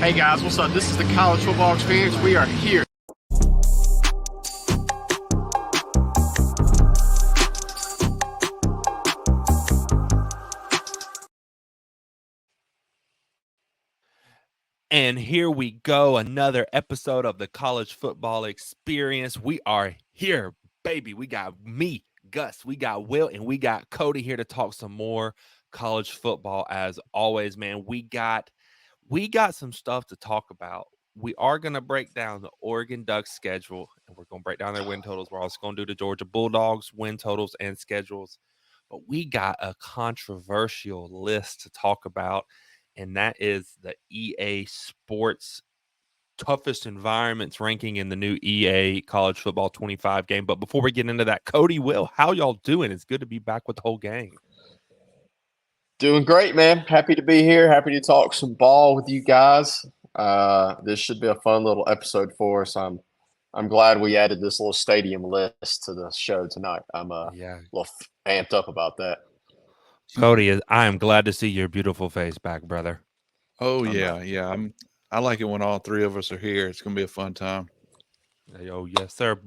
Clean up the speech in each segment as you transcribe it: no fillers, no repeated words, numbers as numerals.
Hey guys, what's up? This is the College Football Experience. We are here. And here we go, another episode of the College Football Experience. We are here, baby. We got me, Gus, we got Will, and we got Cody here to talk some more college football. As always, man, we got some stuff to talk about. We are going to break down the Oregon Ducks schedule, and we're going to break down their win totals. We're also going to do the Georgia Bulldogs win totals and schedules. But we got a controversial list to talk about, and that is the EA Sports toughest environments ranking in the new EA College Football 25 game. But before we get into that, Cody, Will, how y'all doing? It's good to be back with the whole gang. Doing great, man. Happy to be here. Happy to talk some ball with you guys. This should be a fun little episode for us. I'm glad we added this little stadium list to the show tonight. I'm a little amped up about that. Cody, I am glad to see your beautiful face back, brother. Oh yeah. I like it when all three of us are here. It's gonna be a fun time. Oh yes, sir.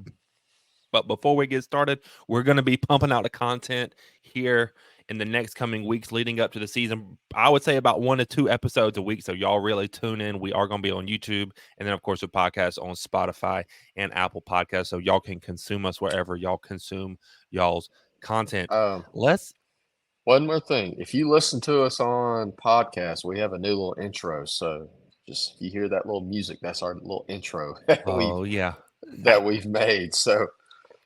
But before we get started, we're going to be pumping out the content here in the next coming weeks leading up to the season. I would say about 1 to 2 episodes a week. So y'all really tune in. We are going to be on YouTube. And then, of course, a podcast on Spotify and Apple Podcasts. So y'all can consume us wherever y'all consume y'all's content. One more thing. If you listen to us on podcasts, we have a new little intro. So just if you hear that little music, that's our little intro that we've made. So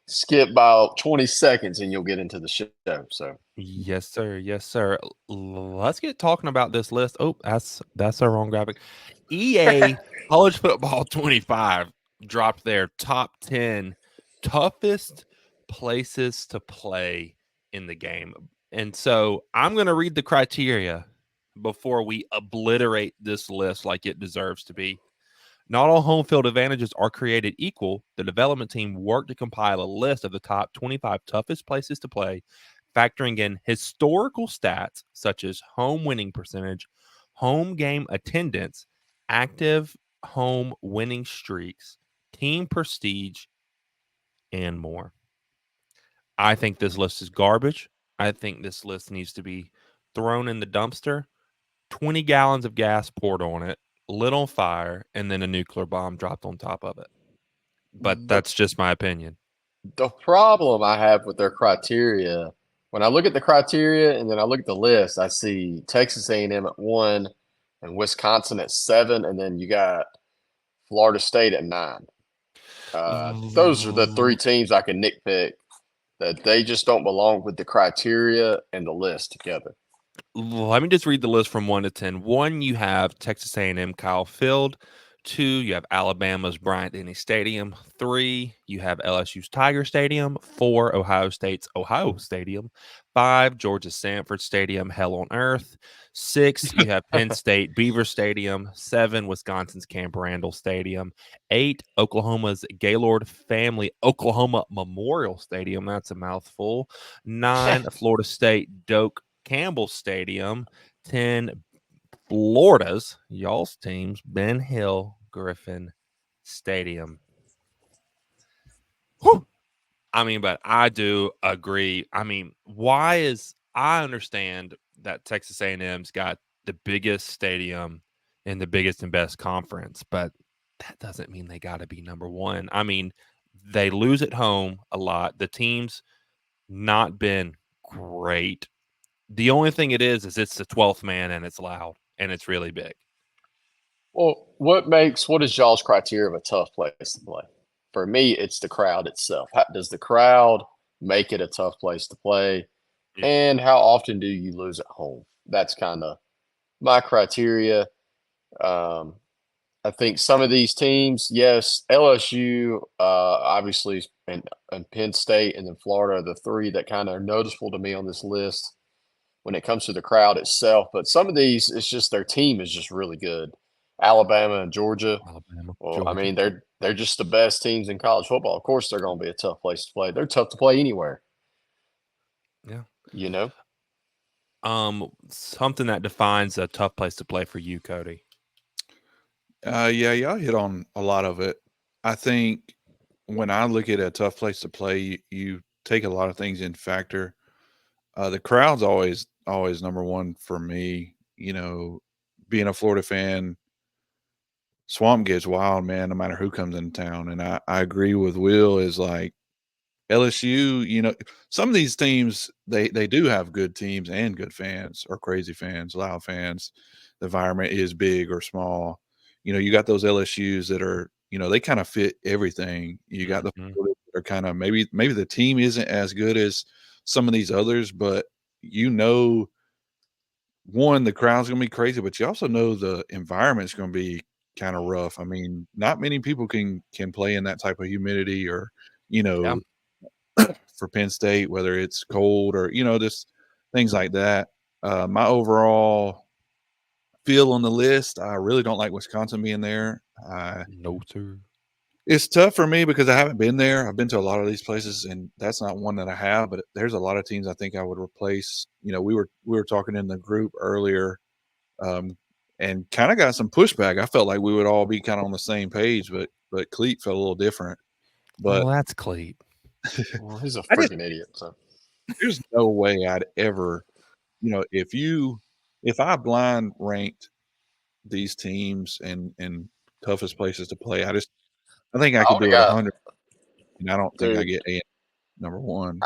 skip about 20 seconds and you'll get into the show. So yes, sir. Yes, sir. Let's get talking about this list. Oh, that's our wrong graphic. EA College Football 25 dropped their top 10 toughest places to play in the game. And so I'm going to read the criteria before we obliterate this list like it deserves to be. Not all home field advantages are created equal. The development team worked to compile a list of the top 25 toughest places to play, factoring in historical stats such as home winning percentage, home game attendance, active home winning streaks, team prestige, and more. I think this list is garbage. I think this list needs to be thrown in the dumpster, 20 gallons of gas poured on it, lit on fire, and then a nuclear bomb dropped on top of it. But that's just my opinion. The problem I have with their criteria, when I look at the criteria and then I look at the list, I see Texas A&M at 1 and Wisconsin at 7, and then you got Florida State at 9. Those are the 3 teams I can nitpick that they just don't belong with the criteria and the list together. Let me just read the list from 1 to 10. 1, you have Texas A&M Kyle Field. 2, you have Alabama's Bryant-Denny Stadium. 3, you have LSU's Tiger Stadium. 4, Ohio State's Ohio Stadium. 5, Georgia's Sanford Stadium, Hell on Earth. 6, you have Penn State Beaver Stadium. 7, Wisconsin's Camp Randall Stadium. 8, Oklahoma's Gaylord Family Oklahoma Memorial Stadium. That's a mouthful. 9, Florida State Doak Campbell Stadium. 10, Florida's, y'all's team's Ben Hill Griffin Stadium. Whew. I mean, but I do agree. I mean, I understand that Texas A&M's got the biggest stadium in the biggest and best conference, but that doesn't mean they got to be number 1. I mean, they lose at home a lot. The team's not been great. The only thing it is it's the 12th man and it's loud and it's really big. Well, what is y'all's criteria of a tough place to play? For me, it's the crowd itself. Does the crowd make it a tough place to play? Yeah. And how often do you lose at home? That's kind of my criteria. I think some of these teams, yes, LSU, obviously, and Penn State, and then Florida are the 3 that kind of are noticeable to me on this list when it comes to the crowd itself. But some of these, it's just their team is just really good. Alabama and Georgia. Georgia. I mean, they're just the best teams in college football. Of course, they're going to be a tough place to play. They're tough to play anywhere. Yeah. You know? Something that defines a tough place to play for you, Cody. Yeah, y'all hit on a lot of it. I think when I look at a tough place to play, you take a lot of things in factor. The crowd's always number one for me. Being a Florida fan, Swamp gets wild, man, no matter who comes in town. And I agree with Will is like LSU, some of these teams they do have good teams and good fans or crazy fans, loud fans. The environment is big or small. You got those LSUs that are, they kind of fit everything. You got the Mhm. Floridas that are kind of maybe the team isn't as good as some of these others, but one, the crowd's gonna be crazy, but you also know the environment's gonna be kind of rough. I mean, not many people can play in that type of humidity or, you Yeah. know, for Penn State, whether it's cold or, just things like that. My overall feel on the list, I really don't like Wisconsin being there. No, sir. It's tough for me because I haven't been there. I've been to a lot of these places, and that's not one that I have. But there's a lot of teams I think I would replace. We were talking in the group earlier, um, and kind of got some pushback. I felt like we would all be kind of on the same page, but Cleat felt a little different. But Oh, that's Cleat. Well, he's a I just freaking idiot. So there's no way I'd ever, if I blind ranked these teams and toughest places to play, I think I I could would have do it got, 100, and I don't think I dude. get number one.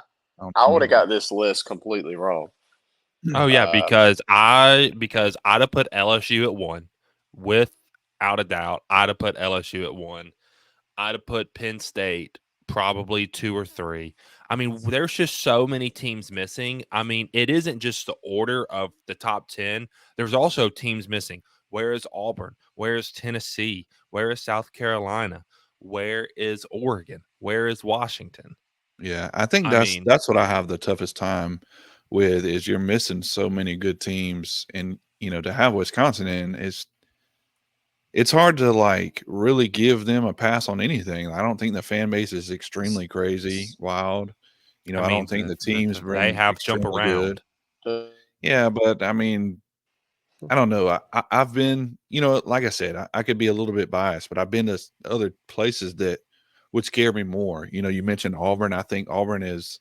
I would have got this list completely wrong. Oh yeah, Uh, because I'd have put LSU at 1, without a doubt. I'd have put LSU at 1. I'd have put Penn State probably 2 or 3. I mean, there's just so many teams missing. I mean, it isn't just the order of the top 10. There's also teams missing. Where is Auburn? Where is Tennessee? Where is South Carolina? Where is Oregon? Where is Washington? Yeah, I think I that's mean, that's what I have the toughest time with is you're missing so many good teams, and to have Wisconsin in is it's hard to like really give them a pass on anything. I don't think the fan base is extremely crazy, wild. I I don't mean, think the team's they been have jump extremely good. around. uh, Yeah, but I mean, I don't know. I've been, like I said, I could be a little bit biased, but I've been to other places that would scare me more. You mentioned Auburn. I think Auburn is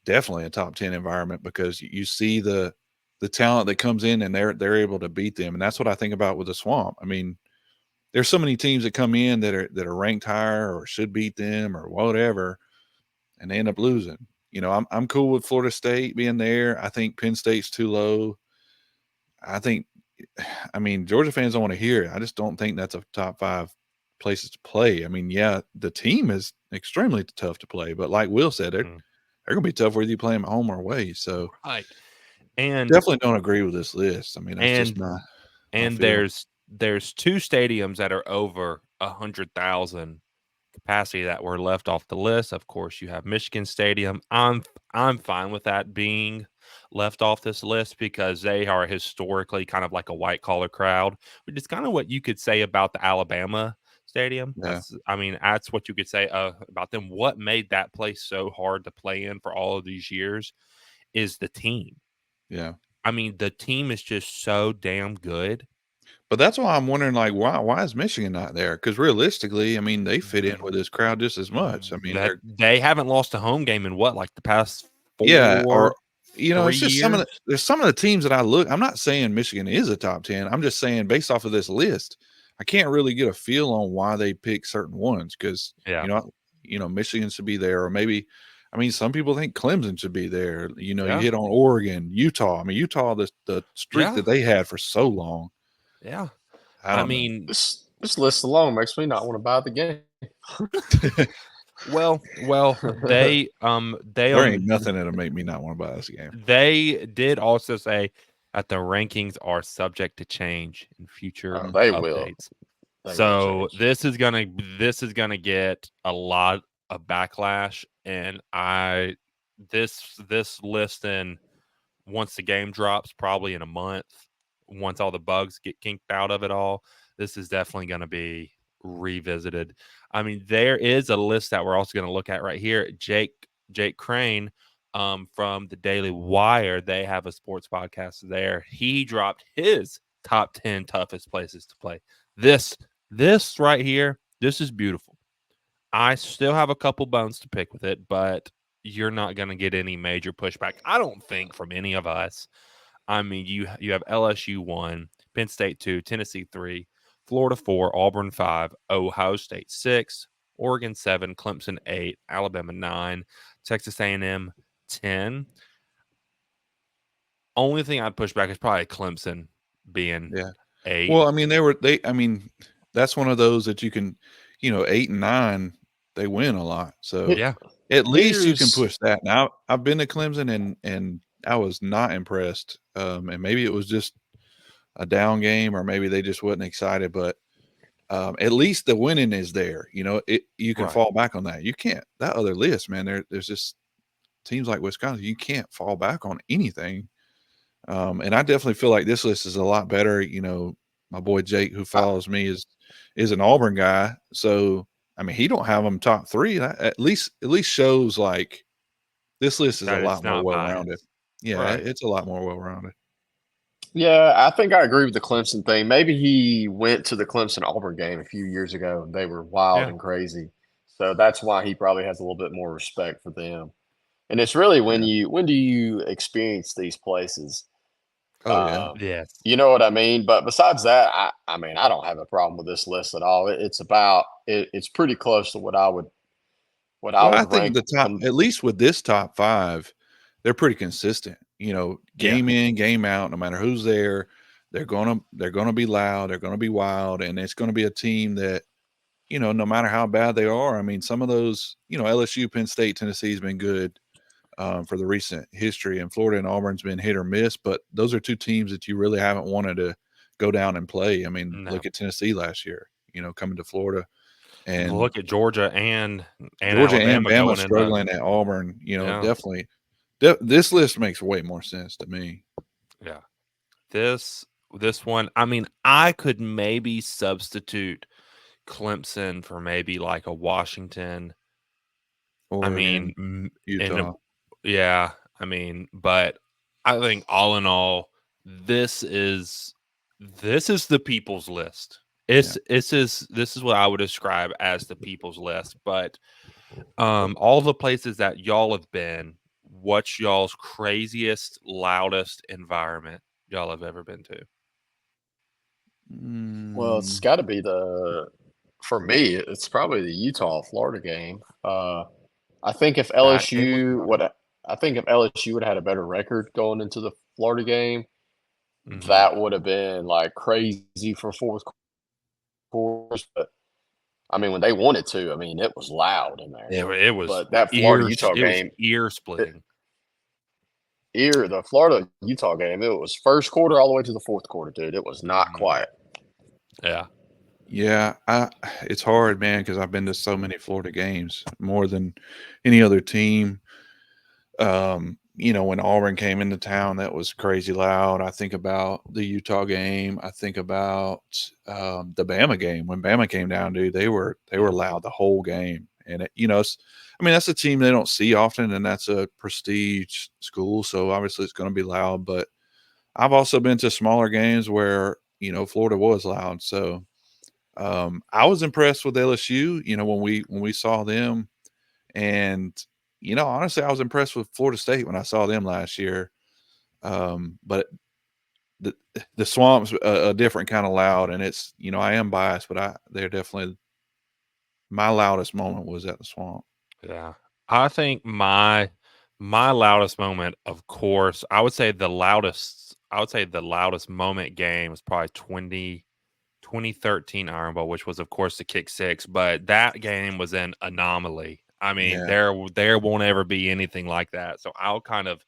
definitely a top 10 environment because you see the talent that comes in and they're able to beat them. And that's what I think about with the Swamp. I mean, there's so many teams that come in that are ranked higher or should beat them or whatever, and they end up losing. I'm cool with Florida State being there. I think Penn State's too low. I think I mean, Georgia fans don't want to hear it. I just don't think that's a top 5 places to play. I mean, yeah, the team is extremely tough to play, but like Will said, they're Mhm. they're gonna be tough whether you play them at home or away. So Right. And definitely don't agree with this list. I mean, that's just and my and feel. there's 2 stadiums that are over 100,000 capacity that were left off the list. Of course, you have Michigan Stadium. I'm fine with that being left off this list because they are historically kind of like a white collar crowd, which is kind of what you could say about the Alabama Stadium. Yeah, That's what you could say about them. What made that place so hard to play in for all of these years is the team. yeah. I mean, the team is just so damn good. But that's why I'm wondering, like, why is Michigan not there? Because realistically, I mean, they fit in with this crowd just as much. I mean, That they're they haven't lost a home game in what, like the past yeah, four, or three it's just years? there's some of the teams that I look. I'm not saying Michigan is a top 10. I'm just saying based off of this list, I can't really get a feel on why they pick certain ones because Yeah, Michigan should be there, or maybe. I mean, some people think Clemson should be there. You yeah, hit on Oregon, Utah. I mean, Utah, the streak yeah, that they had for so long. yeah. I I don't know. mean, this list alone makes me not want to buy the game. well, they There ain't nothing that'll make me not want to buy this game. they did also say that the rankings are subject to change in future They will. updates. They will So change. this is gonna get a lot of backlash, and this listing once the game drops, probably in a month, once all the bugs get kinked out of it all, this is definitely going to be revisited. I mean, there is a list that we're also going to look at right here. Jake Crane from the Daily Wire, they have a sports podcast there. He dropped his top 10 toughest places to play. This This right here, this is beautiful. I still have a couple bones to pick with it, but you're not going to get any major pushback, I don't think, from any of us. I mean, you have LSU 1, Penn State 2, Tennessee 3, Florida 4, Auburn 5, Ohio State 6, Oregon 7, Clemson 8, Alabama 9, Texas A&M 10. Only thing I'd push back is probably Clemson being Yeah. 8. Well, I mean, I mean, that's one of those that you can, 8 and 9, they win a lot. So Yeah. at least you can Here's push that. Now, I've been to Clemson and I was not impressed. And maybe it was just a down game, or maybe they just wasn't excited. But at least the winning is there. You can Right. fall back on that. You can't. That other list, man. There's just teams like Wisconsin. You can't fall back on anything. And I definitely feel like this list is a lot better. My boy Jake, who follows me, is an Auburn guy. So I mean, he don't have them top 3. That at least shows like this list is a That it's lot more not well rounded. biased. Yeah, Right. it's a lot more well rounded. Yeah, I think I agree with the Clemson thing. Maybe he went to the Clemson Auburn game a few years ago and they were wild Yeah. and crazy. So that's why he probably has a little bit more respect for them. And it's really Yeah. when do you experience these places? Oh yeah. Yes. You know what I mean? But besides that, I mean, I don't have a problem with this list at all. It's pretty close to what I Well, I would think rank the top, them. at least with this top 5, they're pretty consistent. Yeah. Game in, game out, no matter who's there, they're gonna be loud, they're gonna be wild, and it's gonna be a team that, no matter how bad they are. I mean, some of those, LSU, Penn State, Tennessee's been good for the recent history, and Florida and Auburn's been hit or miss. But those are 2 teams that you really haven't wanted to go down and play. I mean, No. look at Tennessee last year. Coming to Florida, and Look at Georgia and Georgia and Alabama Bama going into struggling at Auburn. yeah. Definitely. This list makes way more sense to me. Yeah. This one, I mean, I could maybe substitute Clemson for maybe like a Washington. I Oregon, mean, Utah. yeah, I mean, but I think all in all, this is the people's list. This is what I would describe as the people's list. But all the places that y'all have been, what's y'all's craziest, loudest environment y'all have ever been to? Well, it's Mm, got to be for me, it's probably the Utah Florida game. I think if That game was LSU fun. would, I think if LSU would have had a better record going into the Florida game, Mhm. that would have been like crazy for fourth quarters. But I mean, when they wanted to, I mean, it was loud in there. It was But that Florida Utah game, ear it, splitting. the Florida Utah game, it was first quarter all the way to the fourth quarter, dude. It was not Mhm. quiet. Yeah. yeah, it's hard, man, because I've been to so many Florida games, more than any other team. When Auburn came into town, that was crazy loud. I think about the Utah game. I think about the Bama game. When Bama came down, dude, they were loud the whole game. And I mean, that's a team they don't see often, and that's a prestige school, so obviously it's going to be loud. But I've also been to smaller games where Florida was loud. So I was impressed with LSU. When we saw them, and honestly, I was impressed with Florida State when I saw them last year. But the Swamp's a different kind of loud, and it's I am biased, but they're definitely my loudest moment was at the Swamp. Yeah. I think my loudest moment, of course, I would say the loudest moment game was probably 2013 Iron Bowl, which was of course the kick six, but that game was an anomaly. I mean, Yeah, there won't ever be anything like that. So I'll kind of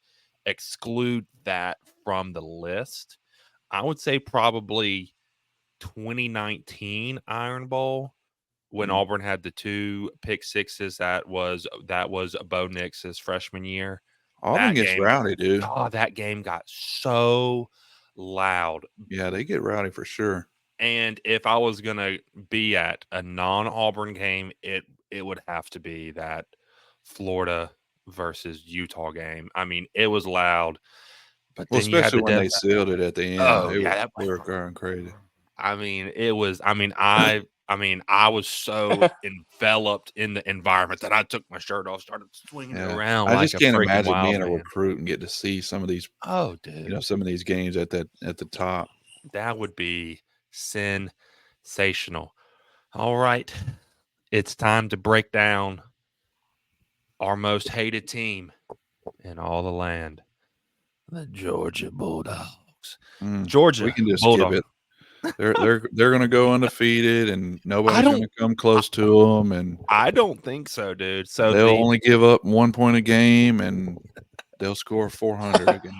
exclude that from the list. I would say probably 2019 Iron Bowl when mm. Auburn had the 2 pick sixes. That was Bo Nix's freshman year. Auburn That gets game rowdy, dude. that game got so loud. Yeah, they get rowdy for sure. And if I was gonna be at a non-Auburn game, it would have to be that Florida versus Utah game. I mean, it was loud, but Well, then you had especially the when death. they sealed it at the end, Oh they yeah, were that they were going crazy. I mean, it was. I mean, I I mean, I was so enveloped in the environment that I took my shirt off, started swinging it around I like just a can't freaking imagine wild being a man. recruit and get to see some of these, Oh, dude, some of these games at the top. that would be sensational. All right, it's time to break down our most hated team in all the land, the Georgia Bulldogs. We Georgia can just skip Bulldog. it. They're going to go undefeated, and nobody's don't- going to come close to them, and I don't think so, dude. So they'll only give up 1 point a game, and they'll score 400 a game.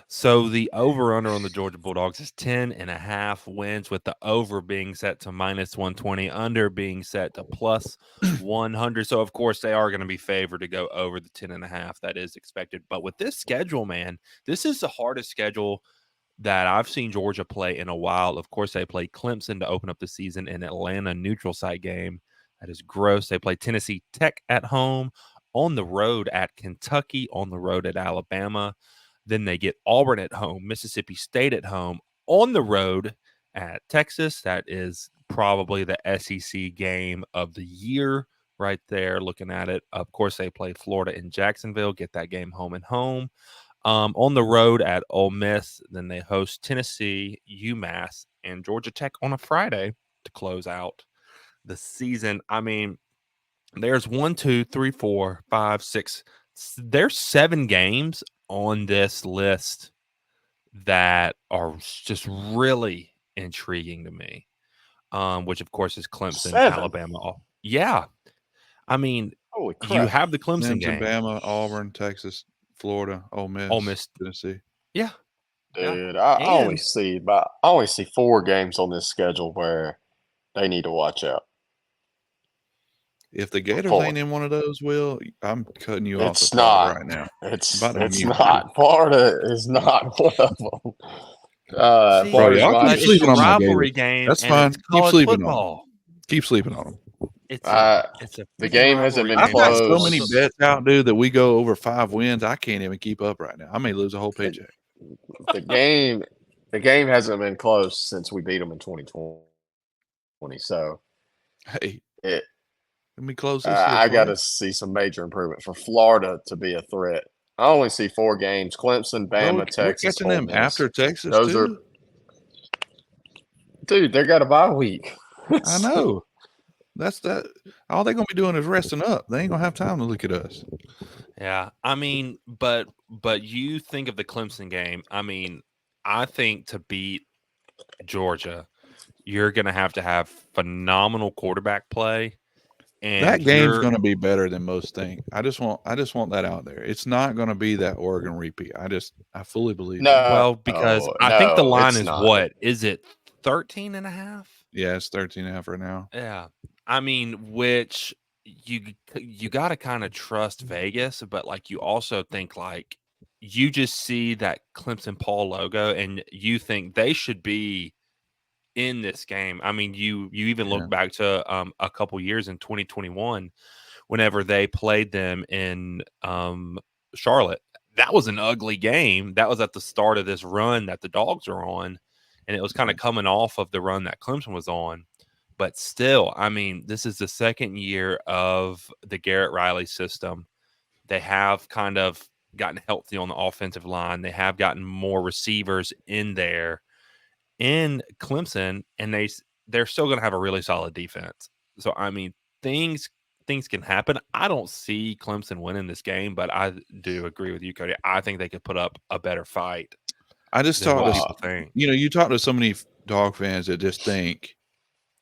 So the over-under on the Georgia Bulldogs is 10.5 wins, with the over being set to -120, under being set to +100. So, of course, they are going to be favored to go over the 10.5. That is expected. But with this schedule, man, this is the hardest schedule that I've seen Georgia play in a while. Of course, they play Clemson to open up the season, in Atlanta neutral site game. That is gross. They play Tennessee Tech at home, on the road at Kentucky, on the road at Alabama. Then they get Auburn at home, Mississippi State at home, on the road at Texas. That is probably the SEC game of the year right there, looking at it. Of course, they play Florida in Jacksonville, get that game home and home. On the road at Ole Miss, then they host Tennessee, UMass, and Georgia Tech on a Friday to close out the season. I mean, there's 1, 2, 3, 4, 5, 6. There's 7 games on this list that are just really intriguing to me. Which of course is Clemson, 7. Alabama. Yeah. I mean, Holy you crap. have the Clemson Clemson, game. Bama, Auburn, Texas, Florida, Ole Miss, Tennessee. Yeah. Dude, Yeah. I only see 4 games on this schedule where they need to watch out. If the Gators Four. ain't in one of those, Will, I'm cutting you off It's the pod not. right now. It's I'm about to mute you. not. Florida is not one of them. See, Bro, y'all Florida's keep but it's sleeping a on my rivalry Gators. game, That's and fine. it's Keep college sleeping on football. them. Keep sleeping on them. It's Uh, a the freaking game hasn't rivalry been I've game. got so close. many bets out, dude, that we go over 5 wins. I can't even keep up right now. I may lose a whole paycheck. The game hasn't been close since we beat them in 2020. So Hey, it, let me close this year. I got to see some major improvement for Florida to be a threat. I only see 4 games: Clemson, Bama, We're Texas, catching Ole them Miss. after Texas, Those too. Dude, they got a bye week. I know. That's that. All they're gonna be doing is resting up. They ain't gonna have time to look at us. Yeah, I mean, but you think of the Clemson game. I mean, I think to beat Georgia, you're going to have phenomenal quarterback play, and That game's gonna be better than most think. I just want that out there. It's not gonna be that Oregon repeat. I fully believe that. well, because I think the line is not. what? Is it 13.5? Yeah, it's 13.5 right now. Yeah. I mean, which you got to kind of trust Vegas, but like you also think like you just see that Clemson Paul logo and you think they should be in this game. I mean, you even look back to a couple years in 2021 whenever they played them in Charlotte. That was an ugly game. That was at the start of this run that the Dogs are on, and it was kind of coming off of the run that Clemson was on. But still, I mean, this is the second year of the Garrett Riley system. They have kind of gotten healthy on the offensive line. They have gotten more receivers in there in Clemson, and they're still going to have a really solid defense. So, I mean, things can happen. I don't see Clemson winning this game, but I do agree with you, Cody. I think they could put up a better fight. I just than talk what to people think. you talk to so many Dog fans that just think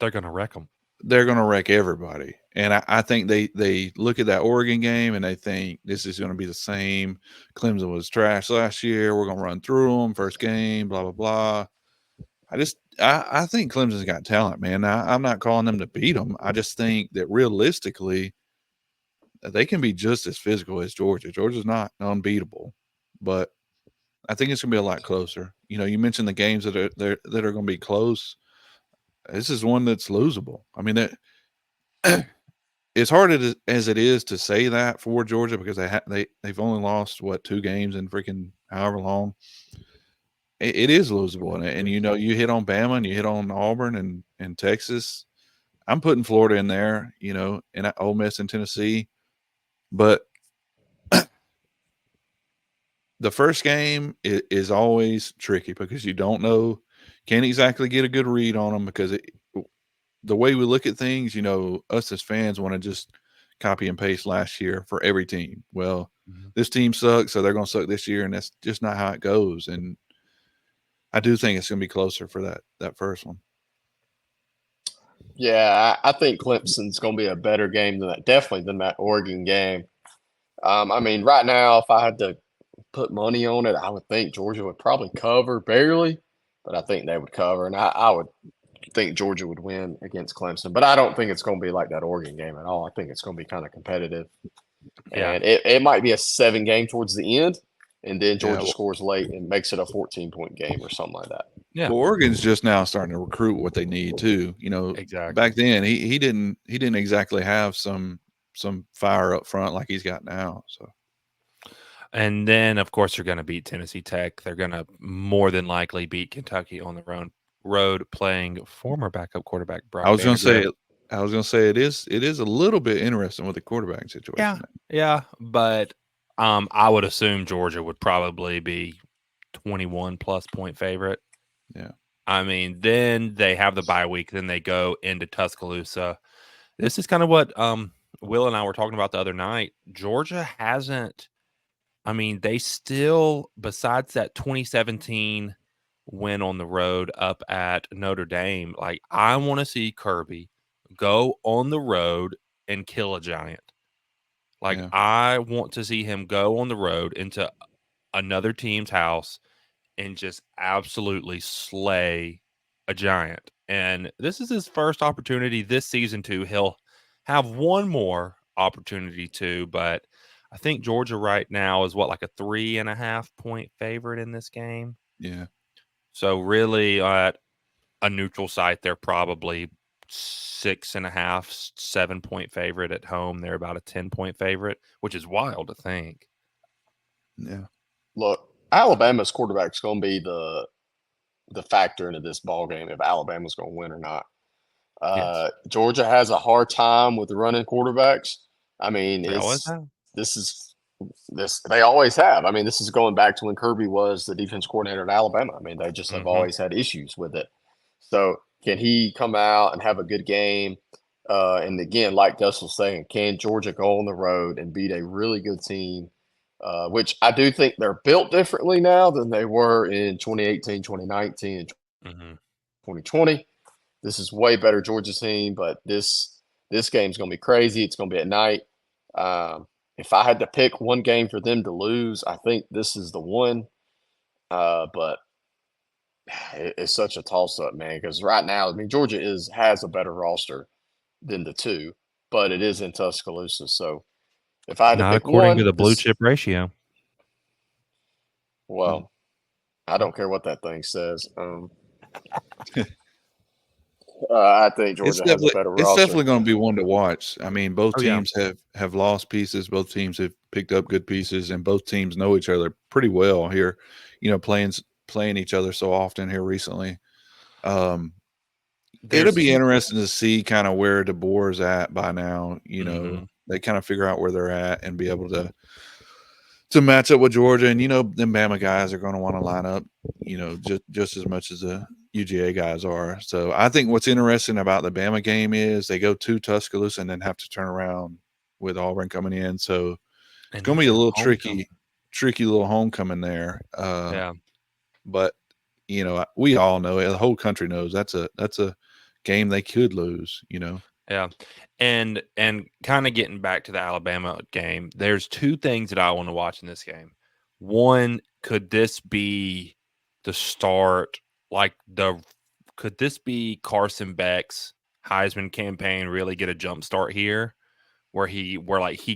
They're going to wreck them. They're going to wreck everybody. And I think they look at that Oregon game and they think this is going to be the same. Clemson was trash last year. We're going to run through them first game, blah, blah, blah. I think Clemson's got talent, man. I'm not calling them to beat them. I just think that realistically, they can be just as physical as Georgia. Georgia's not unbeatable, but I think it's going to be a lot closer. You mentioned the games that are going to be close. This is one that's losable. I mean, it's hard as it is to say that for Georgia because they've only lost 2 games in freaking however long. It is losable, and you hit on Bama and you hit on Auburn and Texas. I'm putting Florida in there, and Ole Miss and Tennessee. But the first game is always tricky because you don't know, can't exactly get a good read on them because the way we look at things, us as fans want to just copy and paste last year for every team. Well, this team sucks, so they're going to suck this year, and that's just not how it goes. And I do think it's going to be closer for that first one. Yeah, I think Clemson's going to be a better game than that, definitely than that Oregon game. I mean, right now, if I had to put money on it, I would think Georgia would probably cover barely, but I think they would cover, and I would think Georgia would win against Clemson. But I don't think it's going to be like that Oregon game at all. I think it's going to be kind of competitive, and it might be a 7-game towards the end, and then Georgia scores late and makes it a 14-point game or something like that. Yeah. Well, Oregon's just now starting to recruit what they need too. Exactly. Back then he didn't exactly have some fire up front like he's got now. So, and then of course they're going to beat Tennessee Tech. They're going to more than likely beat Kentucky on the road playing former backup quarterback Brock. I was going to say it is a little bit interesting with the quarterback situation. Yeah, but I would assume Georgia would probably be 21 plus point favorite. Yeah. I mean, then they have the bye week, then they go into Tuscaloosa. This is kind of what Will and I were talking about the other night. Georgia hasn't, I mean, they still, besides that 2017 win on the road up at Notre Dame, like I want to see Kirby go on the road and kill a giant. Like I want to see him go on the road into another team's house and just absolutely slay a giant. And this is his first opportunity this season too. He'll have one more opportunity too, but I think Georgia right now is like a 3.5 point favorite in this game. Yeah. So really at a neutral site, they're probably 6.5, 7 point favorite. At home, they're about a 10-point favorite, which is wild to think. Yeah. Look, Alabama's quarterback is going to be the factor into this ball game if Alabama's going to win or not. Yes. Georgia has a hard time with running quarterbacks. I mean, They always have. They always have. I mean, this is going back to when Kirby was the defense coordinator at Alabama. I mean, they just have always had issues with it. So can he come out and have a good game? And again, like Gus was saying, can Georgia go on the road and beat a really good team? Which I do think they're built differently now than they were in 2018, 2019, and 2020. This is way better Georgia team, but this game's going to be crazy. It's going to be at night. If I had to pick one game for them to lose, I think this is the one. But it's such a toss-up, man, because right now, I mean, Georgia has a better roster than the two, but it is in Tuscaloosa. So if I had to Not pick according one, to the blue chip ratio. Well, I don't care what that thing says. I think Georgia has a better roster. It's definitely going to be one to watch. I mean, both teams have lost pieces. Both teams have picked up good pieces, and both teams know each other pretty well here. Playing each other so often here recently. It'll be interesting to see kind of where DeBoer's at by now. They kind of figure out where they're at and be able to match up with Georgia. And, them Bama guys are going to want to line up, just as much as the UGA guys are. So I think what's interesting about the Bama game is they go to Tuscaloosa and then have to turn around with Auburn coming in. So it's going to be a little tricky little homecoming there. But, we all know it. The whole country knows that's a game they could lose, Yeah. And kind of getting back to the Alabama game, there's two things that I want to watch in this game. One, could this be the start, could this be Carson Beck's Heisman campaign really get a jump start here where he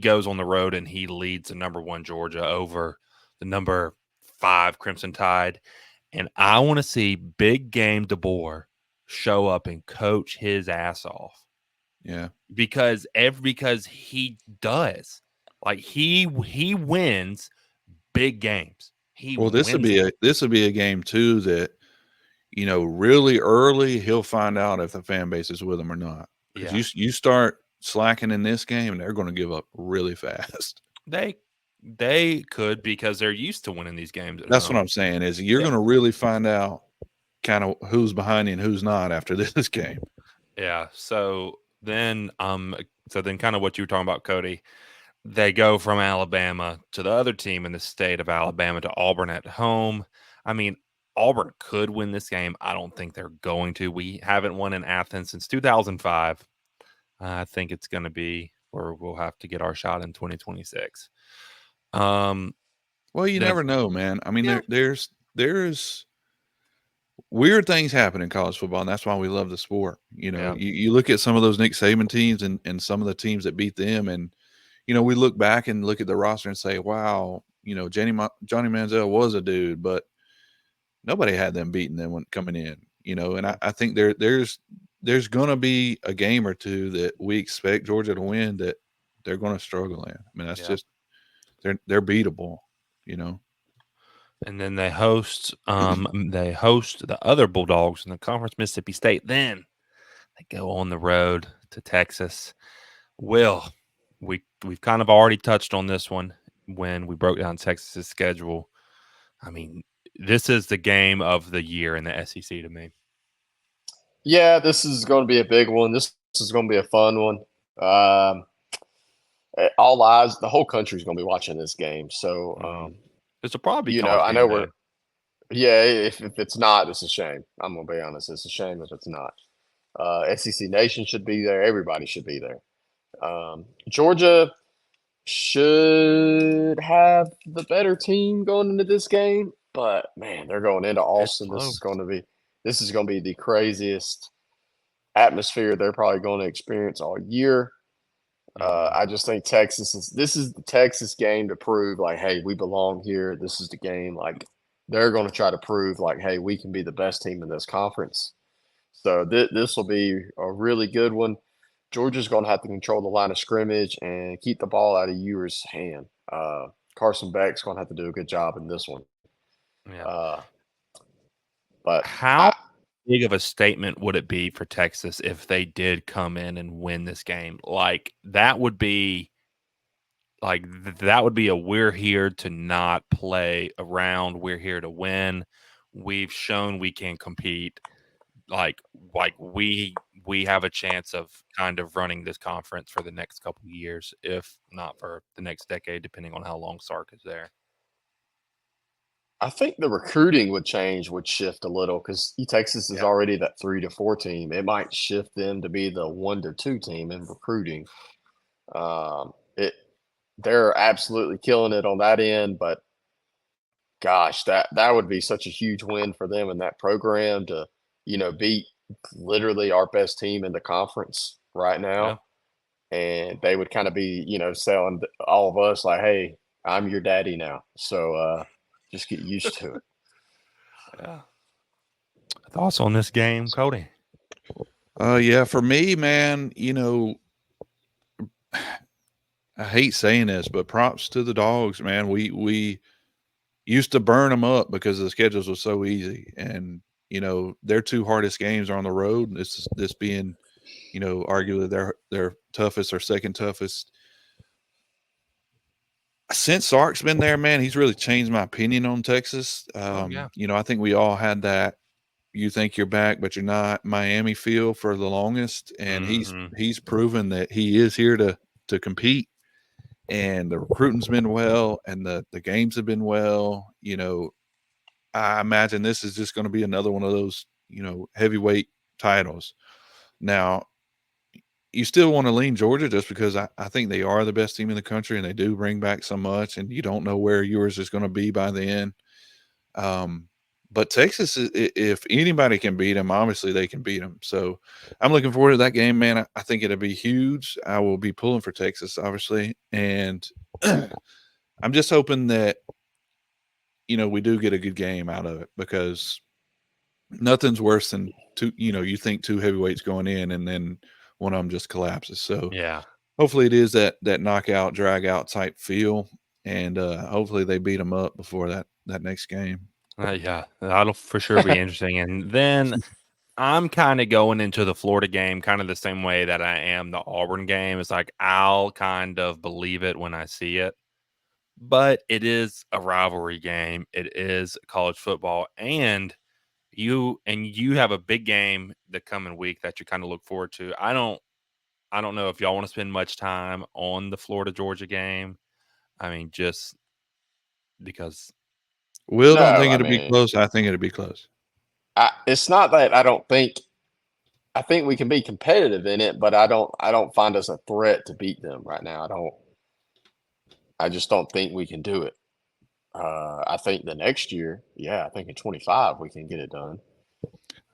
goes on the road and he leads the number 1 Georgia over the number 5 Crimson Tide? And I want to see big game DeBoer show up and coach his ass off. Yeah. Because he does. Like he wins big games. This would be a game too that, really early he'll find out if the fan base is with him or not. because Yeah. you start slacking in this game, and they're going to give up really fast. They could because they're used to winning these games at That's what home. I'm saying. Is you're Yeah. going to really find out kind of who's behind you and who's not after this game. Yeah. So then kind of what you were talking about, Cody. They go from Alabama to the other team in the state of Alabama to Auburn at home. I mean, Auburn could win this game. I don't think they're going to. We haven't won in Athens since 2005. I think it's going to be where we'll have to get our shot in 2026. Well, you Then, never know, man. I mean, yeah, there's weird things happen in college football, and that's why we love the sport. yeah, You look at some of those Nick Saban teams and some of the teams that beat them, and we look back and look at the roster and say, wow, Johnny Manziel was a dude, but nobody had them beating them when coming in. And I think there's going to be a game or two that we expect Georgia to win that they're going to struggle in. I mean, that's just they're beatable. And then they host the other Bulldogs in the conference, Mississippi State. Then they go on the road to Texas. Will, we've kind of already touched on this one when we broke down Texas's schedule. I mean, this is the game of the year in the SEC to me. Yeah, this is going to be a big one. This is going to be a fun one. All eyes, the whole country is going to be watching this game. So, This will probably be I college know game day. yeah, if it's not, it's a shame. I'm going to be honest. It's a shame if it's not. SEC Nation should be there. Everybody should be there. Georgia should have the better team going into this game, but man, they're going into Austin. This is going to be the craziest atmosphere they're probably going to experience all year. I just think this is the Texas game to prove like, hey, we belong here. This is the game. Like they're going to try to prove like, hey, we can be the best team in this conference. So this will be a really good one. Georgia's going to have to control the line of scrimmage and keep the ball out of Ewer's hand. Carson Beck's going to have to do a good job in this one. Yeah. But how big of a statement would it be for Texas if they did come in and win this game? That would be a we're here to not play around. We're here to win. We've shown we can compete. Like we have a chance of kind of running this conference for the next couple of years, if not for the next decade, depending on how long Sark is there. I think the recruiting would shift a little because Texas is already that 3 to 4 team. It might shift them to be the 1 to 2 team in recruiting. They're absolutely killing it on that end, but gosh, that would be such a huge win for them in that program to, beat literally our best team in the conference right now. Yeah. And they would kind of be, selling all of us like, hey, I'm your daddy now. So just get used to it. Yeah. Thoughts on this game, Cody? Yeah, for me, man, I hate saying this, but props to the Dogs, man. We used to burn them up because the schedules were so easy, and their two hardest games are on the road. This being, arguably their toughest or second toughest. Since Sark's been there, man, he's really changed my opinion on Texas. I think we all had that you think you're back, but you're not Miami feel for the longest, and he's proven that he is here to compete. And the recruiting's been well, and the games have been well. I imagine this is just going to be another one of those, heavyweight titles. Now, you still want to lean Georgia just because I think they are the best team in the country, and they do bring back so much, and you don't know where yours is going to be by then. But Texas, if anybody can beat them, obviously they can beat them. So I'm looking forward to that game, man. I think it'll be huge. I will be pulling for Texas, obviously. And I'm just hoping that, we do get a good game out of it, because nothing's worse than you think two heavyweights going in and then one of them just collapses. So yeah, hopefully it is that knockout, drag out type feel. And hopefully they beat them up before that next game. yeah, that'll for sure be interesting. And then I'm kind of going into the Florida game kind of the same way that I am the Auburn game. It's like I'll kind of believe it when I see it. But it is a rivalry game. It is college football, and you have a big game the coming week that you kind of look forward to. I don't know if y'all want to spend much time on the Florida Georgia game. I mean, just because. Will don't No, think I it'll be mean, close. I think it'll be close. it's not that I don't think. I think we can be competitive in it, but I don't find us a threat to beat them right now. I just don't think we can do it. I think the next year, yeah, I think in 25 we can get it done.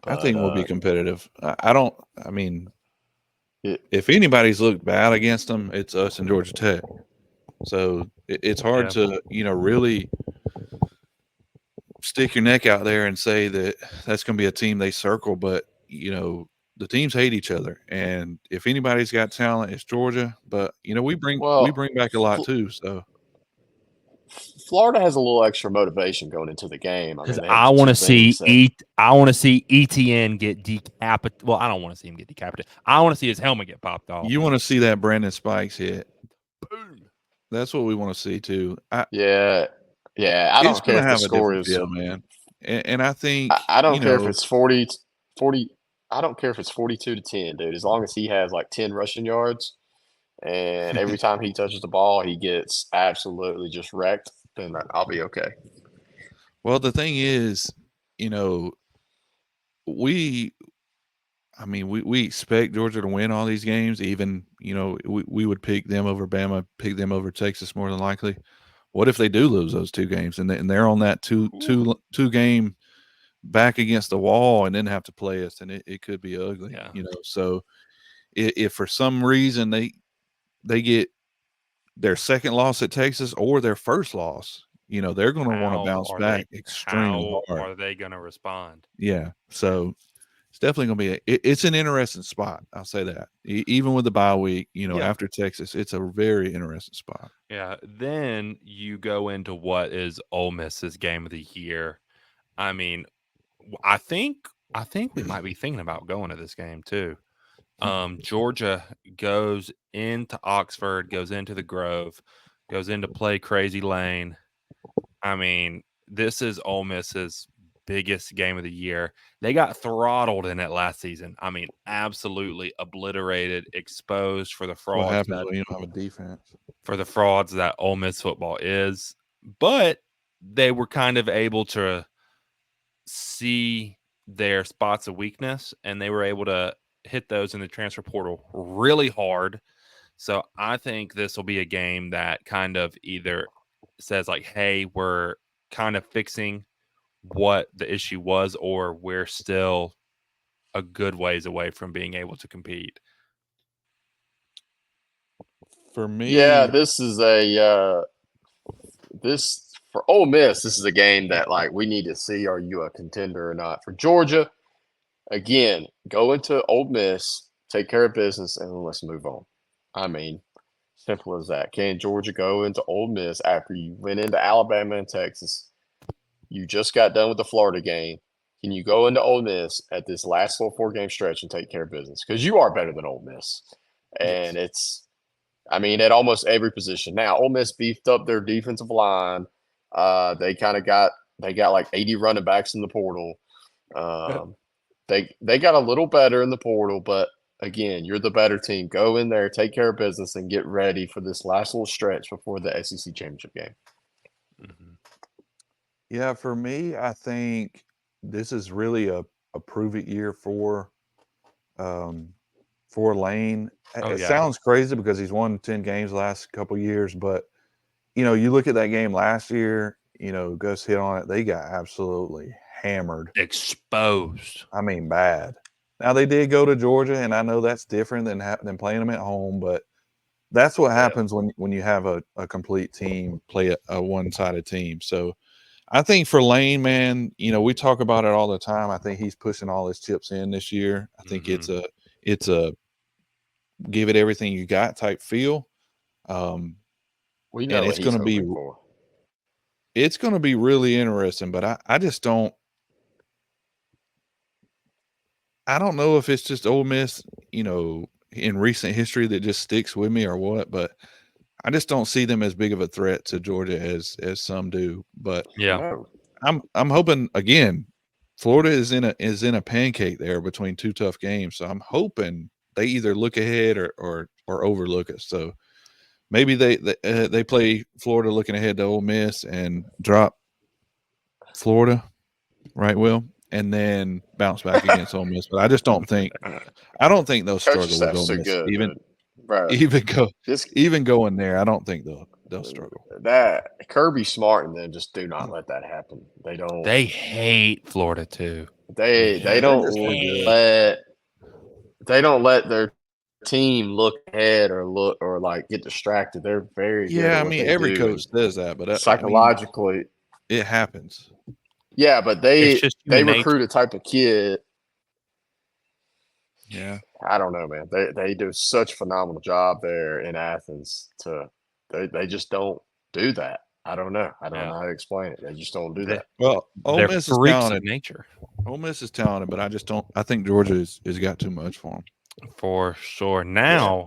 I But think we'll be competitive. I don't. I mean, it, if anybody's looked bad against them, it's us and Georgia Tech. So it's hard to really stick your neck out there and say that that's going to be a team they circle. But the teams hate each other, and if anybody's got talent, it's Georgia. But we bring well, back a lot Fl- too. So Florida has a little extra motivation going into the game. I Because mean, they have I the want two to see things that. I want to see ETN get decapitated. Well, I don't want to see him get decapitated. I want to see his helmet get popped off. you want to see that Brandon Spikes hit. Boom. That's what we want to see too. Yeah, yeah. I It's don't care going to if the have a score different is. feel, man. And I I, think I don't care if it's 40. I don't care if it's 42-10, dude. As long as he has like 10 rushing yards, and every time he touches the ball, he gets absolutely just wrecked, then I'll be okay. well, the thing is, you know, we we expect Georgia to win all these games. Even we would pick them over Bama, pick them over Texas more than likely. What if they do lose those two games and they're on that two game back against the wall and then have to play us, and it could be ugly. Yeah. So if for some reason they get their second loss at Texas or their first loss, they're going to want to bounce back extremely How hard. are they going to respond? Yeah. So it's definitely going to be it's an interesting spot. I'll say that. Even with the bye week, Yeah. after Texas, it's a very interesting spot. Yeah. Then you go into what is Ole Miss's game of the year. I mean, I think we might be thinking about going to this game too. Georgia goes into Oxford, goes into the Grove, goes into play Crazy Lane. I mean, this is Ole Miss's biggest game of the year. They got throttled in it last season. I mean, absolutely obliterated, exposed for the What frauds happens when you don't have a defense? Ole Miss football is. But they were kind of able to see their spots of weakness, and they were able to hit those in the transfer portal really hard. So I think this will be a game that kind of either says like, hey, we're kind of fixing what the issue was, or we're still a good ways away from being able to compete. For Yeah, me, this is a this for Ole Miss. This is a game that like we need to see: are you a contender or not? For Georgia, again, go into Ole Miss, take care of business, and then let's move on. I mean, simple as that. Can Georgia go into Ole Miss after you went into Alabama and Texas? You just got done with the Florida game. Can you go into Ole Miss at this last little 4-game stretch and take care of business? Because you are better than Ole Miss, yes. and I mean, at almost every position. Now, Ole Miss beefed up their defensive line. They kind of they got like 80 running backs in the portal. Um, they got a little better in the portal, but again, you're the better team. Go in there, take care of business, and get ready for this last little stretch before the SEC championship game. Mm-hmm. Yeah, for me, I think this is really a prove it year um, for Lane. Oh, It yeah. sounds crazy because he's won 10 games the last couple years, but you look at that game last year, Gus hit on it. They got absolutely hammered. Exposed. I mean, bad. Now they did go to Georgia, and I know that's different than playing them at home, but that's what happens when you have a complete team play a one-sided team. So I think for Lane, man, we talk about it all the time. I think he's pushing all his chips in this year. I think Mm-hmm. it's a give it everything you got type feel. We And know what he's hoping for. it's going to be really interesting, but I just don't I don't know if it's just Ole Miss, in recent history that just sticks with me or what, but I just don't see them as big of a threat to Georgia as some do. But Yeah. No. I'm hoping again. Florida is in a pancake there between two tough games, so I'm hoping they either look ahead or overlook us. So maybe they play Florida looking ahead to Ole Miss and drop Florida, right? Will and then bounce back against Ole Miss. But I just don't think they'll Coaching struggle with staff's Ole too Miss good, even dude. Bro, even go this even going there. I don't think they'll struggle. that Kirby Smart and them just do not let that happen. They don't. They hate Florida too. They They're just too good. let their team look ahead or like get distracted. They're very good Yeah, at I what mean they every do. coach And says that, but I mean psychologically, it happens. yeah, but It's just they human nature. recruit a type of kid. Yeah. I don't know, man. They do such a phenomenal job there in Athens. They just don't do that. I don't know. I don't Yeah. know how to explain it. They just don't do They, that. Well, Ole they're Miss is freaks of talented. nature. Ole Miss is talented, but I just don't. I think Georgia is got too much for them. For sure. Yeah.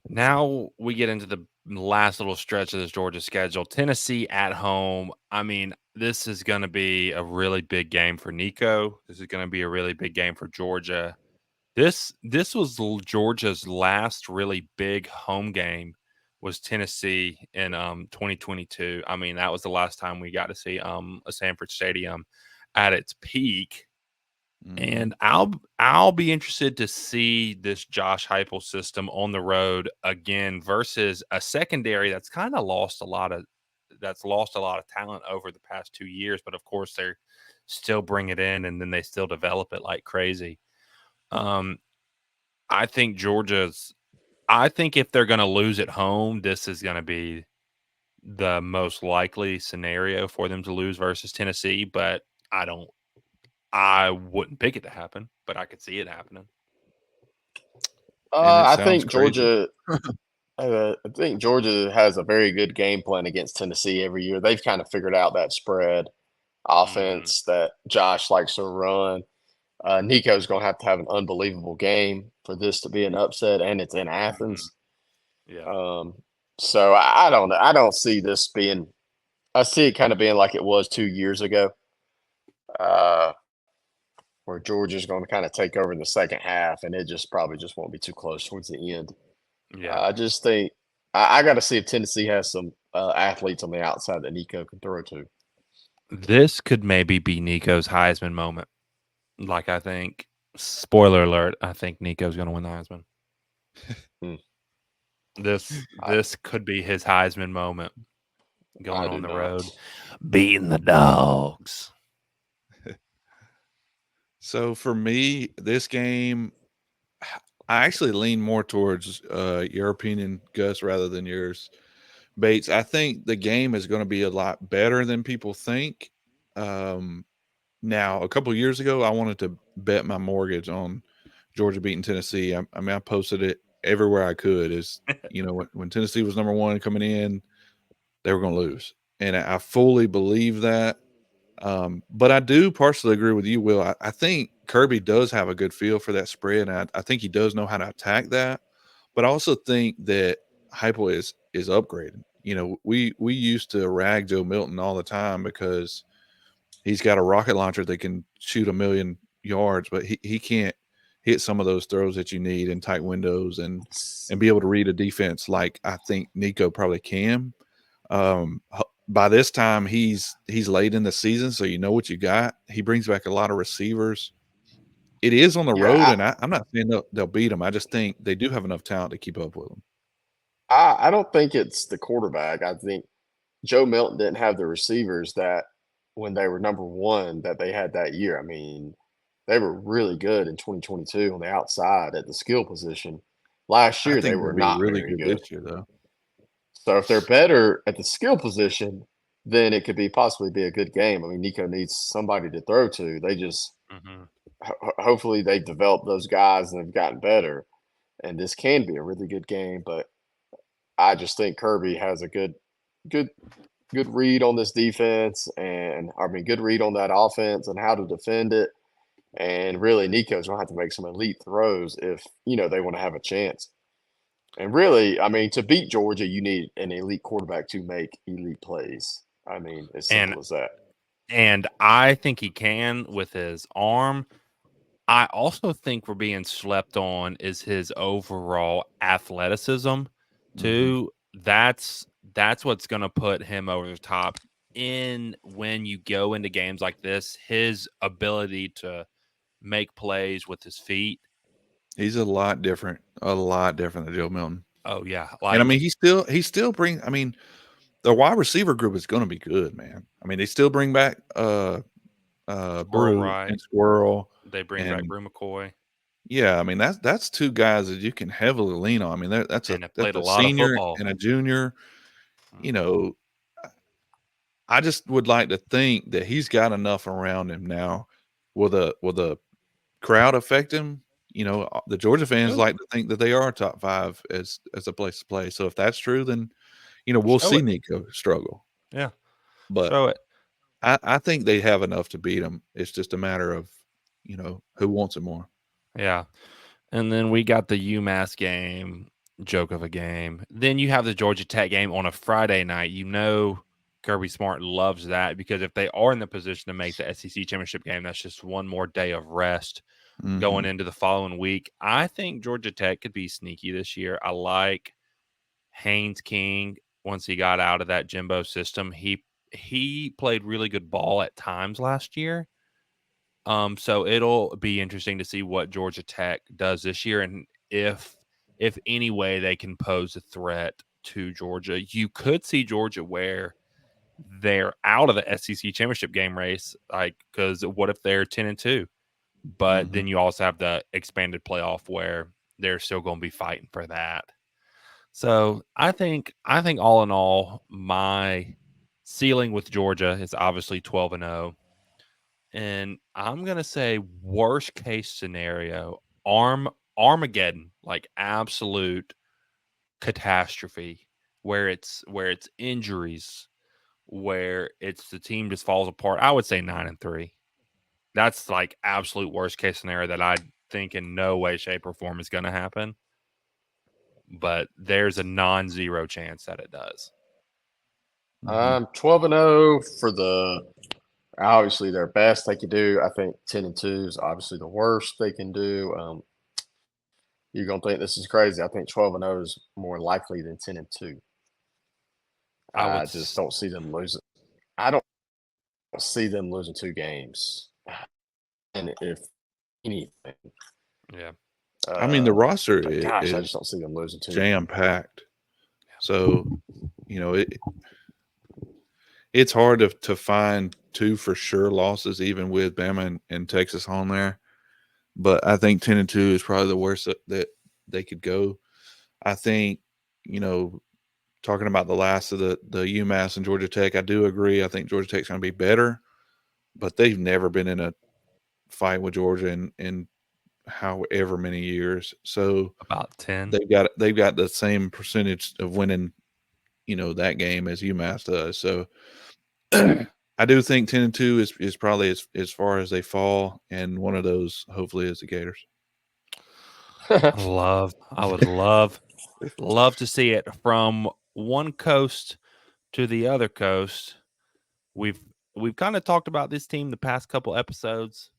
Now we get into the last little stretch of this Georgia schedule. Tennessee at home. I mean, this is going to be a really big game for Nico. This is going to be a really big game for Georgia. This was Georgia's last really big home game was Tennessee in 2022. I mean, that was the last time we got to see a Sanford Stadium at its peak. And I'll be interested to see this Josh Heupel system on the road again versus a secondary that's kind of lost a lot of talent over the past 2 years. But of course, they're still bring it in and then they still develop it like crazy. I think I think if they're going to lose at home, this is going to be the most likely scenario for them to lose versus Tennessee. But I wouldn't pick it to happen, but I could see it happening. And it I sounds think crazy. Georgia. I think Georgia has a very good game plan against Tennessee every year. They've kind of figured out that spread offense that Josh likes to run. Nico's going to have an unbelievable game for this to be an upset, and it's in Athens. Yeah. So I don't know. I don't see this being. I see it kind of being like it was 2 years ago, where Georgia's going to kind of take over in the second half, and it just probably just won't be too close towards the end. Yeah. I just think I got to see if Tennessee has some athletes on the outside that Nico can throw to. This could maybe be Nico's Heisman moment. Like, I think, spoiler alert, I think Nico's going to win the Heisman. Hmm. This could be his Heisman moment going on the road, not. beating the dogs. So for me, this game, I actually lean more towards your opinion, Gus, rather than yours, Bates. I think the game is going to be a lot better than people think. Now, a couple of years ago, I wanted to bet my mortgage on Georgia beating Tennessee. I mean, I posted it everywhere I could. When Tennessee was number one coming in, they were going to lose, and I fully believe that. But I do partially agree with you, Will. I think Kirby does have a good feel for that spread, and I think he does know how to attack that. But I also think that Heupel is upgraded. We used to rag Joe Milton all the time because he's got a rocket launcher that can shoot 1,000,000 yards, but he can't hit some of those throws that you need in tight windows and be able to read a defense like I think Nico probably can. By this time, he's late in the season, so you know what you got. He brings back a lot of receivers. It is on the road, and I'm not saying they'll beat them. I just think they do have enough talent to keep up with them. I don't think it's the quarterback. I think Joe Milton didn't have the receivers that when they were number one that they had that year. I mean, they were really good in 2022 on the outside at the skill position. Last I year, they think they'll were be not really very good good. this year, though. So if they're better at the skill position, then it could possibly be a good game. I mean, Nico needs somebody to throw to. They just hopefully they've developed those guys and they've gotten better, and this can be a really good game. But I just think Kirby has a good read on this defense, and I mean, good read on that offense and how to defend it. And really, Nico's gonna have to make some elite throws if they want to have a chance. And really, I mean, to beat Georgia, you need an elite quarterback to make elite plays. I mean, as And simple as that. and I think he can with his arm. I also think we're being slept on is his overall athleticism too. That's what's going to put him over the top in when you go into games like this. His ability to make plays with his feet. He's a lot different than Joe Milton. Oh yeah, And I like mean, he still bring. I mean, the wide receiver group is going to be good, man. I mean, they still bring back Squirrel Brew Wright. and Squirrel, They bring back and Brew McCoy, yeah, I mean that's two guys that you can heavily lean on. I mean, that's and have that's played a a lot of senior football. and a junior. You Mhm. know, I just would like to think that he's got enough around him now. Will the crowd affect him? The Georgia fans Show, like to think that they are top 5 as a place to play. So if that's true, then we'll show see it. Nico struggle. Yeah, But show it. I think they have enough to beat him. It's just a matter of who wants it more. Yeah. And then we got the UMass game, joke of a game. Then you have the Georgia Tech game on a Friday night. Kirby Smart loves that because if they are in the position to make the SEC championship game, that's just one more day of rest going Hmm. into the following week. I think Georgia Tech could be sneaky this year. I like Haynes King once he got out of that Jimbo system. He played really good ball at times last year. So it'll be interesting to see what Georgia Tech does this year and if any way they can pose a threat to Georgia. You could see Georgia where they're out of the SEC championship game race, like because what if they're 10-2? But Hmm. then you also have the expanded playoff where they're still going to be fighting for that. So I think all in all, my ceiling with Georgia is obviously 12-0. And I'm gonna say worst case scenario, Armageddon, like absolute catastrophe, where it's injuries, where it's the team just falls apart. I would say 9-3. That's like absolute worst case scenario that I think in no way, shape, or form is gonna happen. But there's a non-zero chance that it does. 12-0 for obviously their best they could do. I think 10-2 is obviously the worst they can do. You're gonna think this is crazy. I think 12-0 is more likely than 10-2. I would, I just don't see them losing. I don't see them losing 2 games, and if anything, yeah, I mean, the roster but gosh, I is just don't see them losing 2. jam packed. So it's hard to find 2 for sure losses, even with Bama and Texas on there. But I think 10-2 is probably the worst that they could go. I think, talking about the last of the UMass and Georgia Tech, I do agree. I think Georgia Tech's going to be better, but they've never been in a fight with Georgia in however many years. So about 10. they've got the same percentage of winning, that game as UMass does. So I do think 10-2 is probably as far as they fall, and one of those hopefully is the Gators. I would love to see it from one coast to the other coast. We've we've kind of talked about this team the past couple episodes.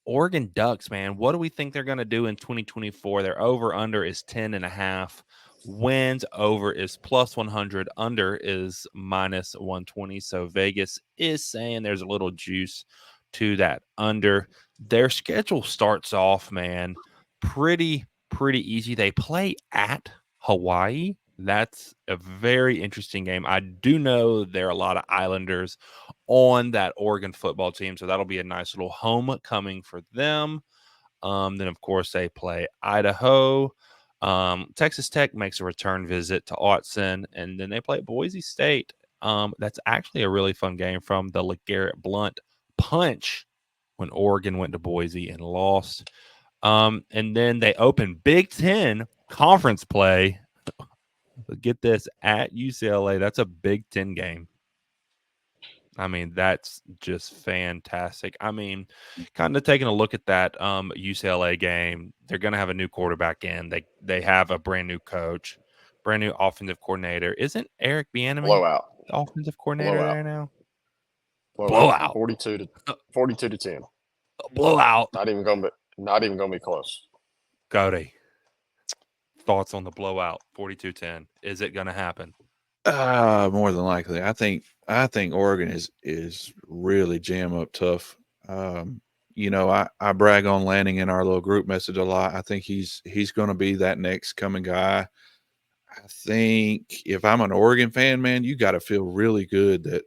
Oregon Ducks, man, what do we think they're going to do in 2024? Their over under is 10.5. Wins over is plus 100. Under is minus 120. So Vegas is saying there's a little juice to that under. Their schedule starts off, man, pretty easy. They play at Hawaii. That's a very interesting game. I do know there are a lot of Islanders on that Oregon football team. So that'll be a nice little homecoming for them. Then, of course, they play Idaho. Texas Tech makes a return visit to Autzen, and then they play Boise State. That's actually a really fun game from the LeGarrette Blunt punch when Oregon went to Boise and lost. And then they open Big Ten conference play. Get this at UCLA. That's a Big Ten game. I mean, that's just fantastic. I mean, kind of taking a look at that UCLA game, they're going to have a new quarterback in. They have a brand new coach, brand new offensive coordinator. Isn't Eric Bieniemy Blowout. the offensive coordinator Blowout. there now? Blowout. Blowout. 42 to 10. Blowout. Not even gonna be close. Cody, thoughts on the blowout 42-10? Is it going to happen? More than likely. I think Oregon is really jam up tough. I brag on Lanning in our little group message a lot. I think he's going to be that next coming guy. I think if I'm an Oregon fan, man, you got to feel really good that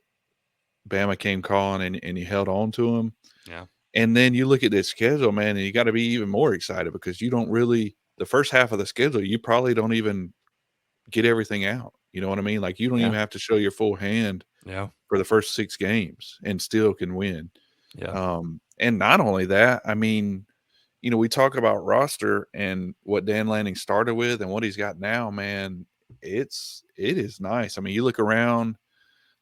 Bama came calling and you held on to him. Yeah. And then you look at this schedule, man, and you got to be even more excited because you don't really the first half of the schedule, you probably don't even get everything out. You know what I mean? Like you don't even have to show your full hand for the first 6 games and still can win. Yeah. And not only that, I mean, we talk about roster and what Dan Lanning started with and what he's got now, man, it is nice. I mean, you look around,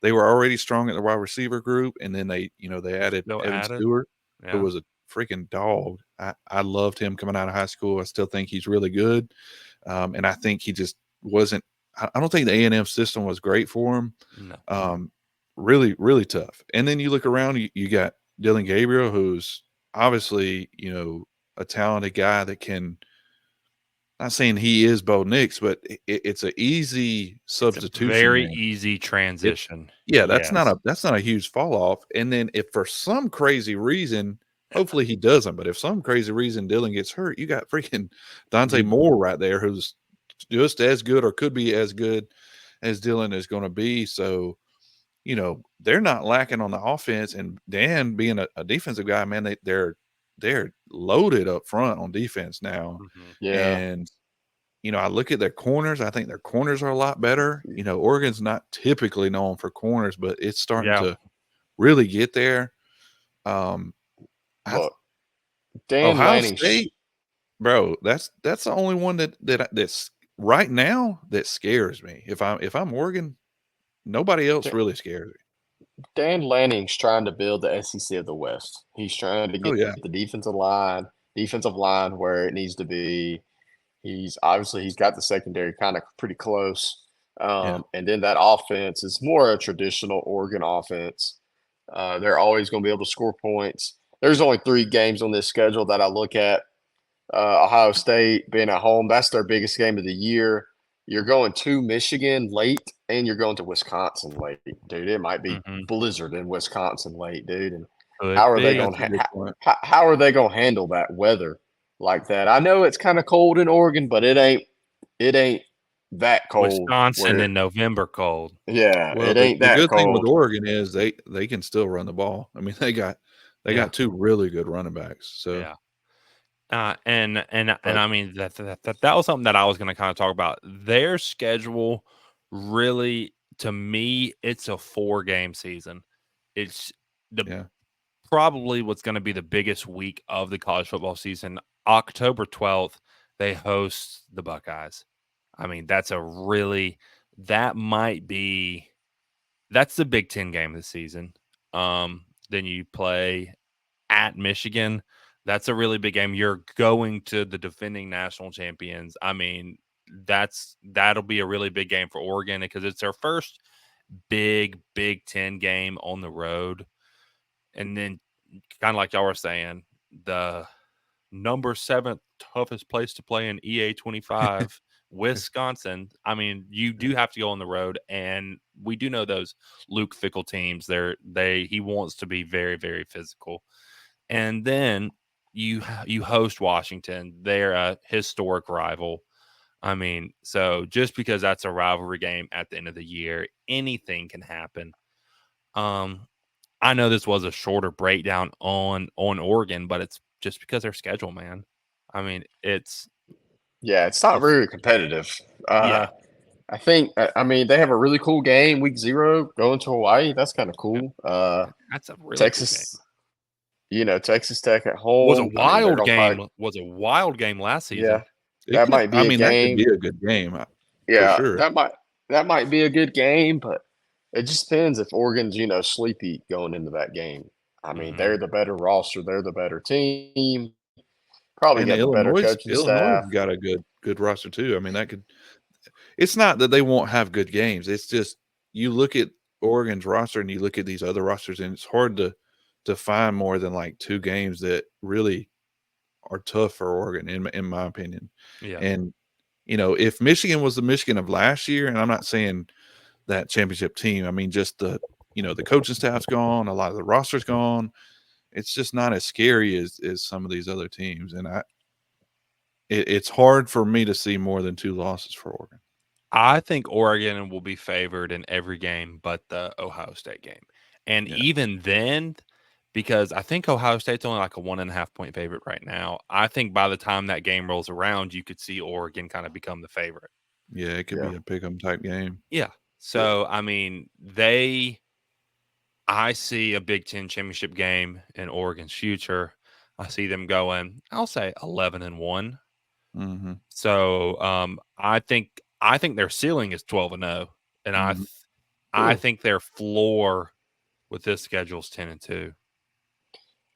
they were already strong at the wide receiver group, and then they added Evan Stewart, who was a freaking dog. I loved him coming out of high school. I still think he's really good. And I think he just wasn't I don't think the A&M system was great for him. No. Really, really tough. And then you look around, you got Dylan Gabriel, who's obviously, a talented guy that can – not saying he is Bo Nix, but it's an easy substitution. It's a very easy transition. That's not a huge fall off. And then if for some crazy reason, hopefully he doesn't, but if some crazy reason Dylan gets hurt, you got freaking Dante Moore right there, who's just as good or could be as good as Dylan is going to be. So, they're not lacking on the offense. And Dan being a defensive guy, man, they're loaded up front on defense now. Mm-hmm. Yeah. And, I look at their corners. I think their corners are a lot better. Oregon's not typically known for corners, but it's starting to really get there. Look, Dan Ohio State, bro, that's the only one that's right now that scares me. If I'm Oregon, nobody else really scares me. Dan Lanning's trying to build the SEC of the West. He's trying to get the defensive line where it needs to be. He's got the secondary kind of pretty close. And then that offense is more a traditional Oregon offense. They're always going to be able to score points. There's only 3 games on this schedule that I look at. Ohio State being at home, that's their biggest game of the year. You're going to Michigan late, and you're going to Wisconsin late, dude. It might be blizzard in Wisconsin late, dude. And how are they going to handle that weather like that? I know it's kind of cold in Oregon, but it ain't that cold. Wisconsin in November cold. Yeah, well, it ain't that cold. The good thing with Oregon is they can still run the ball. I mean, they got 2 really good running backs. So yeah. And I mean that was something that I was going to kind of talk about. Their schedule really, to me, it's a 4-game season. It's probably what's going to be the biggest week of the college football season. October 12th, they host the Buckeyes. I mean, that's the Big Ten game of the season. Then you play at Michigan. That's a really big game. You're going to the defending national champions. I mean, that'll be a really big game for Oregon because it's their first Big Ten game on the road. And then, kind of like y'all were saying, the number 7 toughest place to play in EA 25, Wisconsin. I mean, you do have to go on the road, and we do know those Luke Fickell teams. He wants to be very, very physical. And then you host Washington. They're a historic rival. I mean, so just because that's a rivalry game at the end of the year, anything can happen. I know this was a shorter breakdown on Oregon, but it's just because their schedule, man. I mean, it's not very competitive. I think they have a really cool game week 0 going to Hawaii. That's kind of cool. That's a really Texas. Cool game. Texas Tech at home was a wild game. Was a wild game last season. Yeah, that could be a good game. Yeah, for sure. That might be a good game, but It just depends if Oregon's, sleepy going into that game. I mean, Mm-hmm. they're the better roster, they're the better team, probably And got the better coaching Illinois staff. got a good roster too. I mean, that could. It's not that they won't have good games. It's just you look at Oregon's roster and you look at these other rosters, and it's hard to find more than like 2 games that really are tough for Oregon, in my opinion. Yeah. And if Michigan was the Michigan of last year, and I'm not saying that championship team, I mean just the coaching staff's gone, a lot of the roster's gone. It's just not as scary as some of these other teams, and it's hard for me to see more than 2 losses for Oregon. I think Oregon will be favored in every game but the Ohio State game. And Yeah. even then, because I think Ohio State's only like a 1.5 point favorite right now, I think by the time that game rolls around, you could see Oregon kind of become the favorite. Yeah, it could be a pick 'em type game. Yeah. So, I mean, I see a Big Ten championship game in Oregon's future. I see them going, I'll say 11-1. Mhm. So, I think their ceiling is 12-0, and Mhm. I think their floor with this schedule is 10-2.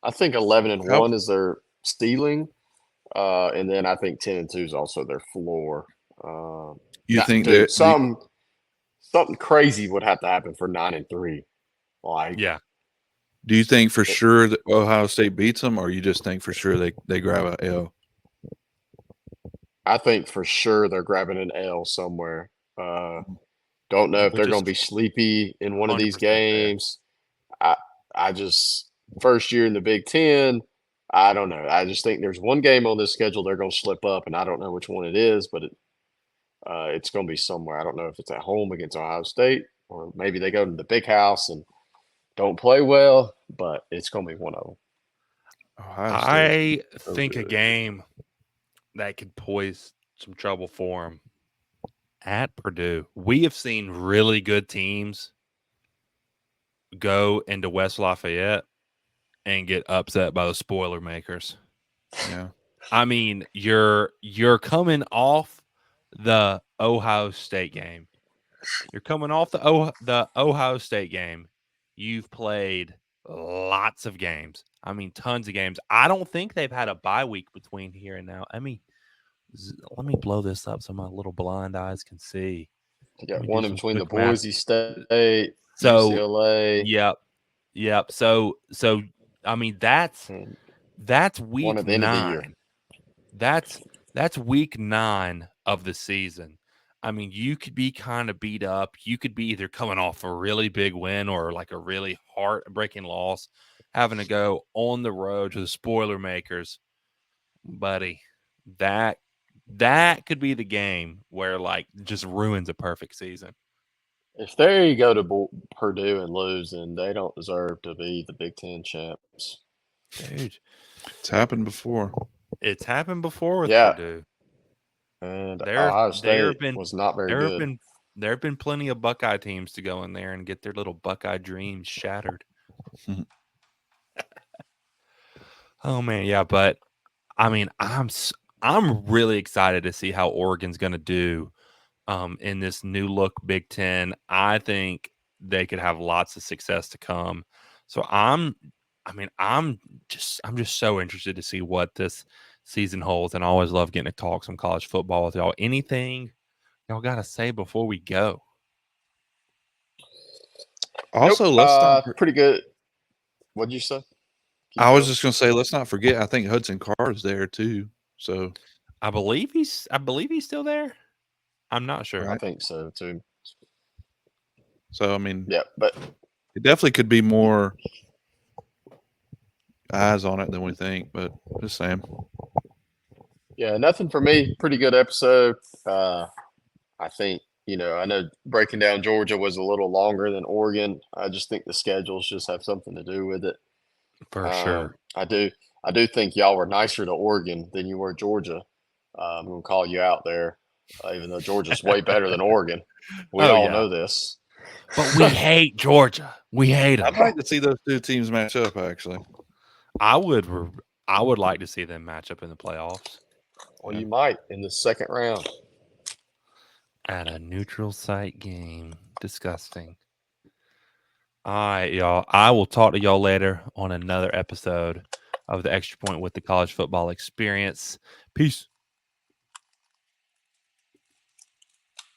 I think 11 and How 1 is their ceiling, and then I think 10 and 2 is also their floor. you Now, think dude, that something crazy would have to happen for 9-3. Like, Yeah. do you think for it, sure that Ohio State beats them, or you just think for sure they grab a L? I think for sure they're grabbing an L somewhere. Don't know if they're Which is going to be sleepy in one of these 100% fair. games. I I just first year in the Big Ten. I don't know. I just think there's one game on this schedule they're going to slip up, and I don't know which one it is, but it's going to be somewhere. I don't know if it's at home against Ohio State, or maybe they go to the Big House and don't play well, but it's going to be one of them. Ohio State's I so think a good. game that could poise some trouble for them at Purdue. We have seen really good teams go into West Lafayette and get upset by the spoiler makers. Yeah. I mean, you're coming off the Ohio State game. You're coming off the Ohio State game. You've played lots of games. I mean, tons of games. I don't think they've had a bye week between here and now. Let me blow this up so my little blind eyes can see. You Let got me do one in some between the quick math. Boise State, So, UCLA, yep, yep. So I mean and that's one week at the end of the year. 9. That's week 9 of the season. I mean, you could be kind of beat up. You could be either coming off a really big win or like a really heartbreaking loss, having to go on the road to the spoiler makers. Buddy, that that could be the game where like just ruins a perfect season. If they go to Purdue and lose, then they don't deserve to be the Big Ten champs. Dude, It's happened before. it's happened before with Yeah, Purdue. and There Ohio there have State been was not very there have good. been there have been plenty of Buckeye teams to go in there and get their little Buckeye dreams shattered. Oh man, yeah, but I mean, I'm really excited to see how Oregon's going to do in this new look Big Ten. I think they could have lots of success to come. So I mean, I'm just so interested to see what this season holds, and I always love getting to talk some college football with y'all. Anything y'all got to say before we go? Nope. Also, let's not. Pretty good. What'd you say? Keep I was going. just gonna say, let's not forget. I think Hudson Card's there too. So I believe he's still there. I'm not sure. I right. think so too. So I mean, Yeah, but it definitely could be more eyes on it than we think. But just saying. yeah, nothing for me. Pretty good episode. I think, I know breaking down Georgia was a little longer than Oregon. I just think the schedules just have something to do with it. For sure. I do think y'all were nicer to Oregon than you were Georgia. I'm gonna call you out there, even though Georgia's way better than Oregon. We Oh all yeah. know this. But we hate Georgia. We hate them. I'd like to see those 2 teams match up. Actually, I would I would like to see them match up in the playoffs Well, yeah. you might in the second round. at a neutral site game. Disgusting. All right, y'all. I will talk to y'all later on another episode of the Extra Point with the College Football Experience. Peace.